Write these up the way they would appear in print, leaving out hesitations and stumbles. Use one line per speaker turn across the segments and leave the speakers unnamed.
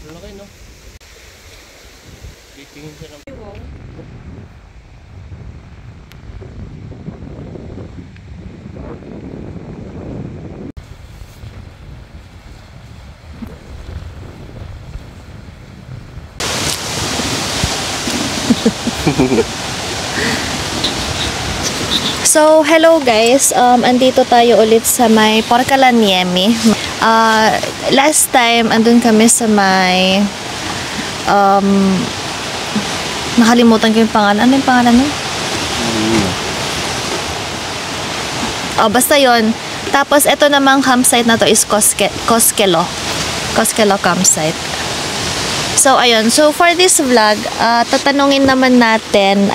Laki, no? Titingin siya ng...
So, hello guys. Andito tayo ulit sa may Porcalan Niemi. Last time, andun kami sa may nakalimutan ko yung pangalan. Ano yung pangalan nun? Basta yon. Tapos, ito namang campsite na to is Koskelo campsite. So, ayun. So, for this vlog, tatanungin naman natin,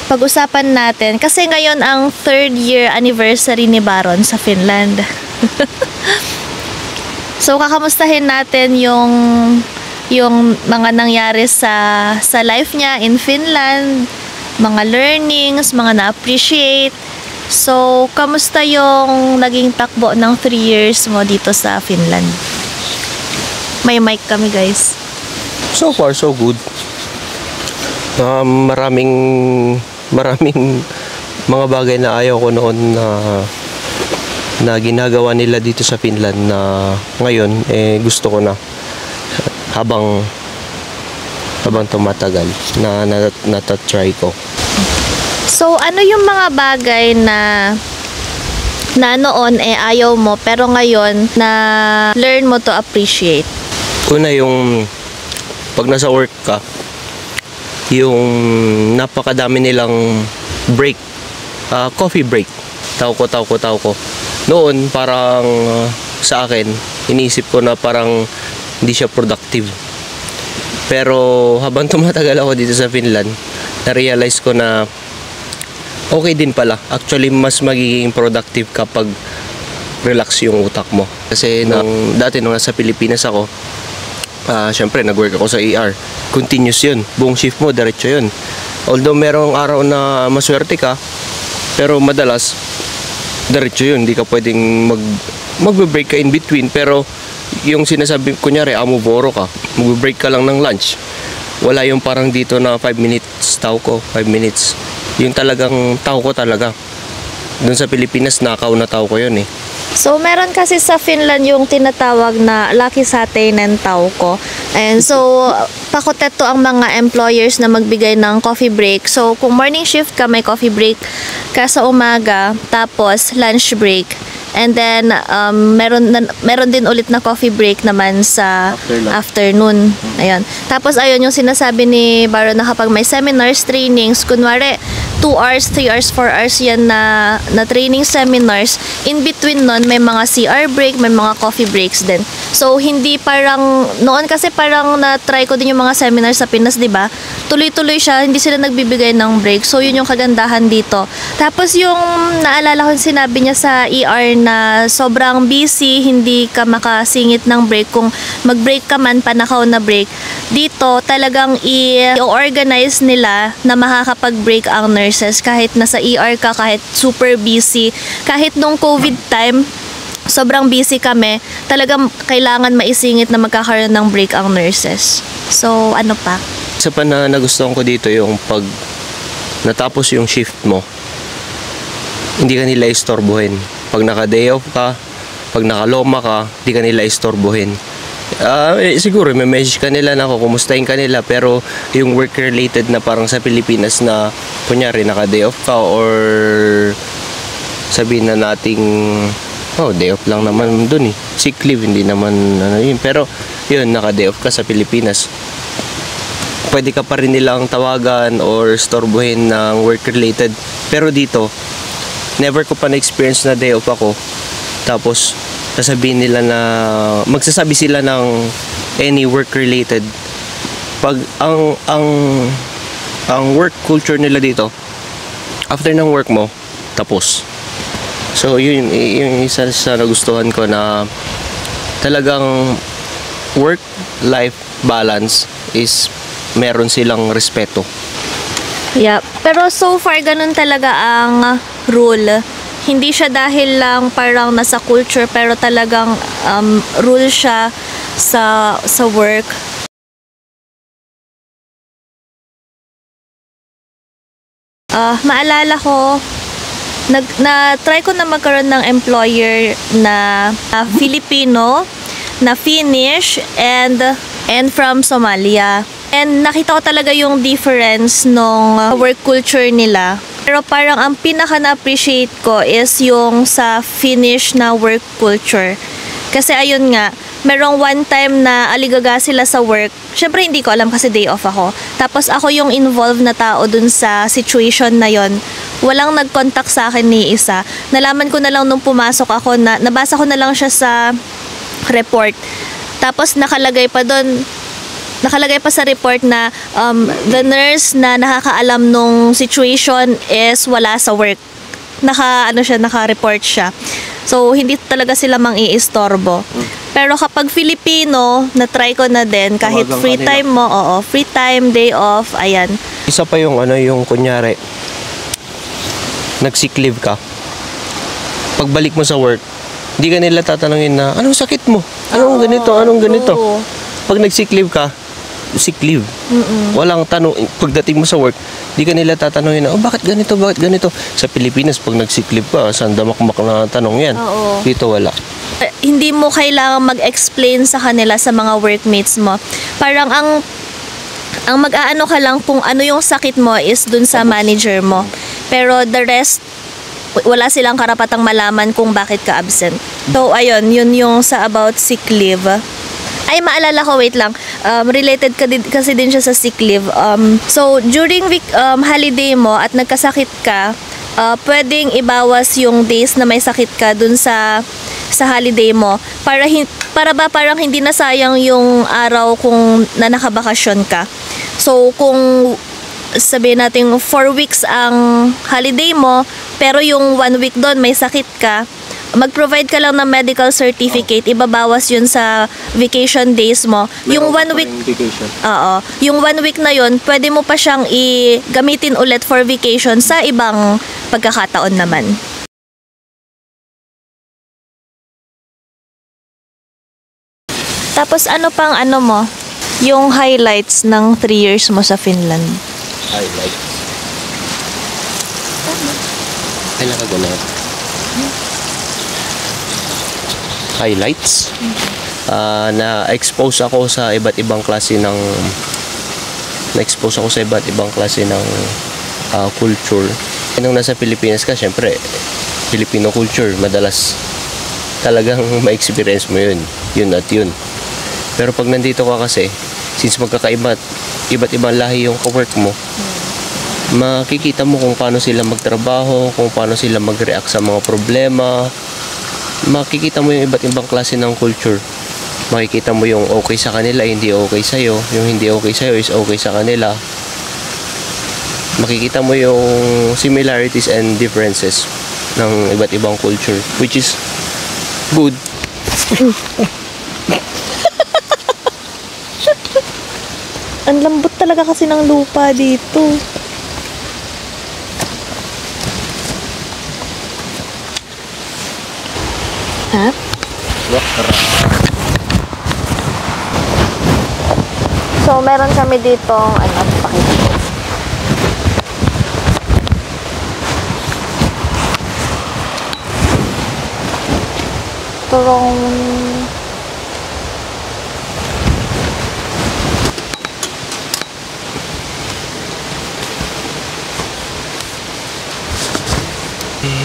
pag-usapan natin, kasi ngayon ang 3rd year anniversary ni Baron sa Finland. So, kakamustahin natin yung mga nangyari sa life niya in Finland, mga learnings, mga na-appreciate. So, kamusta yung naging takbo ng 3 years mo dito sa Finland? May mic kami, guys.
So far, so good. Maraming mga bagay na ayaw ko noon na ginagawa nila dito sa Finland na ngayon gusto ko na habang tumatagal na natatry ko.
So, ano yung mga bagay na noon ayaw mo pero ngayon na learn mo to appreciate?
Una, yung pag nasa work ka, yung napakadami nilang break, coffee break. Tao ko. Noon, parang sa akin, iniisip ko na parang hindi siya productive. Pero habang tumatagal ako dito sa Finland, na-realize ko na okay din pala. Actually, mas magiging productive kapag relax yung utak mo. Kasi dati nung nasa Pilipinas ako, syempre nag-work ako sa ER. Continuous yun. Buong shift mo, diretso yun. Although merong araw na maswerte ka, pero madalas, diretso yun. Hindi ka pwedeng mag-break ka in between. Pero yung sinasabi, kunyari, amuboro ka, mag-break ka lang ng lunch. Wala yung parang dito na 5 minutes tao ko, 5 minutes. Yung talagang tao ko talaga. Doon sa Pilipinas, nakaw na tao ko yun eh.
So, meron kasi sa Finland yung tinatawag na Lucky Satainen Tauko. And so, pakoteto ang mga employers na magbigay ng coffee break. So, kung morning shift ka, may coffee break ka sa umaga, tapos lunch break. And then, meron din ulit na coffee break naman sa afternoon. Ayun. Tapos, ayun yung sinasabi ni Baron na kapag may seminars, trainings, kunwari, 2 hours, 3 hours, 4 hours yan na training seminars. In between nun, may mga CR break, may mga coffee breaks din. So, hindi parang, noon kasi parang na-try ko din yung mga seminars sa Pinas, di ba? Tuloy-tuloy siya, hindi sila nagbibigay ng break. So, yun yung kagandahan dito. Tapos, yung naalala ko sinabi niya sa ER na sobrang busy, hindi ka makasingit ng break. Kung mag-break ka man, panakaw na break. Dito, talagang i-organize nila na makakapag-break ang nurses kahit nasa ER ka, kahit super busy. Kahit nung COVID time, sobrang busy kami, talagang kailangan maisingit na magkakaroon ng break ang nurses. So, ano pa?
Isa pa na nagustuhan ko dito yung pag natapos yung shift mo, hindi ka nila istorbohin. Pag naka-day off ka, pag nakaloma ka, hindi ka nila istorbohin. Siguro may message ka nila na kukumustahin ka nila, pero yung work related na parang sa Pilipinas na kunyari naka-day off ka or sabihin na nating day off lang naman dun eh, sick leave, hindi naman yun. Pero yun, naka-day off ka sa Pilipinas, pwede ka pa rin nilang tawagan or storbohin ng work related. Pero dito, never ko pa na-experience na day off ako tapos sasabihin nila na magsasabi sila ng any work related. Pag ang work culture nila dito, after ng work mo, tapos. So yun yung isa sa nagustuhan ko, na talagang work-life balance is meron silang respeto.
Yeah, pero so far ganun talaga ang rule. Hindi siya dahil lang parang nasa culture, pero talagang rule siya sa work. Maalala ko, na-try ko na magkaroon ng employer na Filipino, na Finnish, and from Somalia. And nakita ko talaga yung difference nung work culture nila. Pero parang ang pinaka na-appreciate ko is yung sa Finnish na work culture. Kasi ayun nga, merong one time na aligaga sila sa work. Syempre hindi ko alam kasi day off ako. Tapos ako yung involved na tao dun sa situation na yon. Walang nag-contact sa akin ni isa. Nalaman ko na lang nung pumasok ako na nabasa ko na lang siya sa report. Tapos nakalagay pa sa report na the nurse na nakakaalam nung situation is wala sa work. Naka-report siya. So, hindi talaga sila mang-iistorbo. Pero kapag Filipino, na-try ko na din, kahit
Tawagan
free
kanila.
time mo, free time, day off, ayan.
Isa pa yung yung kunyari, nag-sick leave ka. Pagbalik mo sa work, hindi ka nila tatanungin na, anong sakit mo? Anong ganito? Anong ganito?
Oo.
Pag nag-sick leave ka, sick leave. Walang tanong. Pagdating mo sa work, di ka nila tatanungin na, bakit ganito, bakit ganito? Sa Pilipinas, pag nag-sick leave ka, saan damakmak na tanong yan?
Oo.
Dito wala.
Hindi mo kailangang mag-explain sa kanila sa mga workmates mo. Parang ang mag-aano ka lang kung ano yung sakit mo is dun sa manager mo. Pero the rest, wala silang karapatang malaman kung bakit ka absent. So, ayun, yun yung sa about sick leave. Ay, maalala ko, wait lang. Related kasi din siya sa sick leave. So, during holiday mo at nagkasakit ka, pwedeng ibawas yung days na may sakit ka dun sa holiday mo para ba parang hindi na sayang yung araw kung nakabakasyon ka. So, kung sabihin natin 4 weeks ang holiday mo, pero yung 1 week doon may sakit ka, mag-provide ka lang ng medical certificate, ibabawas yun sa vacation days mo. Yung 1 week, yung 1 week na yun, pwede mo pa siyang gamitin ulit for vacation sa ibang pagkakataon naman. Tapos ano pang mo, yung highlights ng 3 years mo sa Finland?
Highlights. Kailangan ko na. Highlights. Na-expose ako sa iba't ibang klase ng culture. Nung nasa Pilipinas ka, syempre Filipino culture, madalas talagang ma-experience mo yun at yun. Pero pag nandito ka kasi, since iba't ibang lahi yung ka-work mo, makikita mo kung paano sila magtrabaho, kung paano sila mag-react sa mga problema. Makikita mo yung iba't ibang klase ng culture. Makikita mo yung okay sa kanila, hindi okay sa'yo. Yung hindi okay sa'yo is okay sa kanila. Makikita mo yung similarities and differences ng iba't ibang culture, which is good.
Ang lambot talaga kasi ng lupa dito. Ha? So, meron kami ditong pakita ko. Turong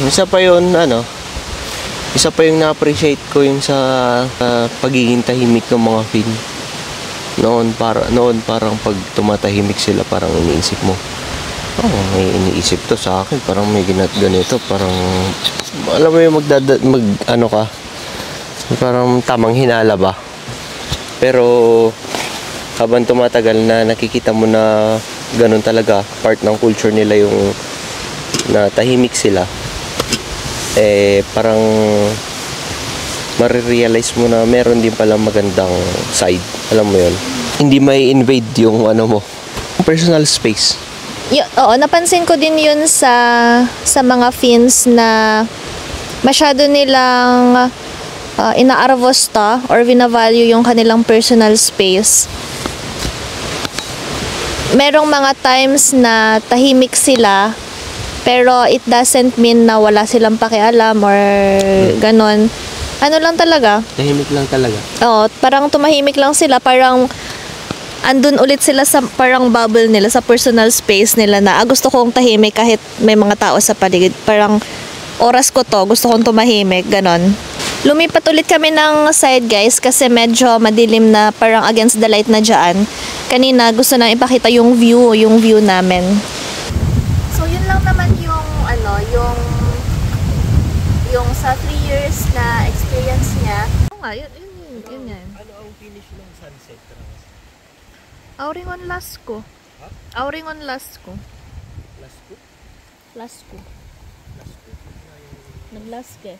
isa pa yung na-appreciate ko yung sa pagiging tahimik ng mga Fin. Noon parang pag tumatahimik sila, parang iniisip mo, may iniisip to sa akin, parang may ganito, parang alam mo yung parang tamang hinala ba. Pero habang tumatagal na, nakikita mo na ganun talaga, part ng culture nila yung na tahimik sila. Parang marirealize mo na meron din palang magandang side. Alam mo yun? Hindi may invade yung personal space.
Oo, napansin ko din yun sa mga Finns na masyado nilang inaarvosta or vinavalue yung kanilang personal space. Merong mga times na tahimik sila, pero it doesn't mean na wala silang pakialam or ganon. Ano lang talaga?
Tahimik lang talaga.
Oo, parang tumahimik lang sila, parang andun ulit sila sa parang bubble nila, sa personal space nila na gusto kong tahimik kahit may mga tao sa paligid. Parang oras ko to, gusto kong tumahimik, ganon. Lumipat ulit kami ng side guys kasi medyo madilim na, parang against the light na dyan. Kanina gusto na ipakita yung view namin. So yun lang naman yung yung sa 3 years na experience niya. Oo nga, yun yan.
Ano ang finish ng sunset?
Auringon Lasco.
Ha?
Auringon Lasco.
Last ko?
Lasco.
Last ko?
Naglaske.